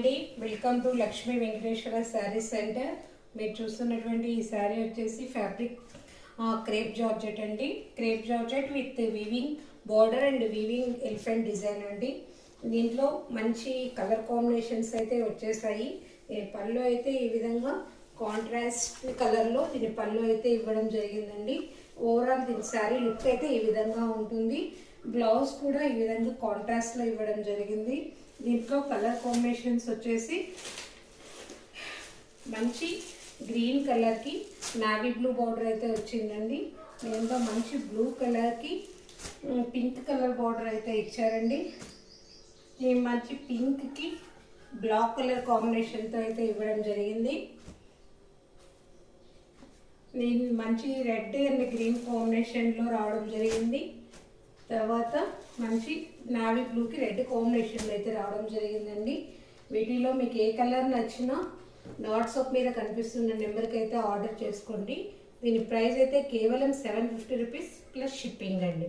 అండి, welcome to Lakshmi Venkateswara sari centre. మీరు చూస్తున్నటువంటి ఈ శారీ వచ్చేసి ఫ్యాబ్రిక్ క్రేప్ జార్జెట్ అండి. Crepe georgette with weaving border and weaving elephant design అండి. దీంట్లో మంచి కలర్ కాంబినేషన్స్ అయితే వచ్చేసాయి. పళ్ళు అయితే ఈ విధంగా కాంట్రాస్ట్ కలర్లో దీని పళ్ళు అయితే ఇవ్వడం జరిగిందండి. ఓవరాల్ దీని శారీ లుక్ అయితే ఈ విధంగా ఉంటుంది. బ్లౌజ్ కూడా ఈ విధంగా కాంట్రాస్ట్లో ఇవ్వడం జరిగింది. దీంట్లో కలర్ కాంబినేషన్స్ వచ్చేసి మంచి గ్రీన్ కలర్కి నావీ బ్లూ బార్డర్ అయితే వచ్చిందండి. దీంట్లో మంచి బ్లూ కలర్కి పింక్ కలర్ బార్డర్ అయితే ఇచ్చారండి. ఈ మంచి పింక్కి బ్లాక్ కలర్ కాంబినేషన్తో అయితే ఇవ్వడం జరిగింది. దీని మంచి రెడ్ అండ్ గ్రీన్ కాంబినేషన్లో రావడం జరిగింది. తర్వాత మంచి నావీ బ్లూకి రెడ్ కాంబినేషన్లో అయితే రావడం జరిగిందండి. వీటిలో మీకు ఏ కలర్ నచ్చినా వాట్సాప్ మీద కనిపిస్తున్న నెంబర్కి అయితే ఆర్డర్ చేసుకోండి. దీని ప్రైస్ అయితే కేవలం 750 రూపీస్ ప్లస్ షిప్పింగ్ అండి.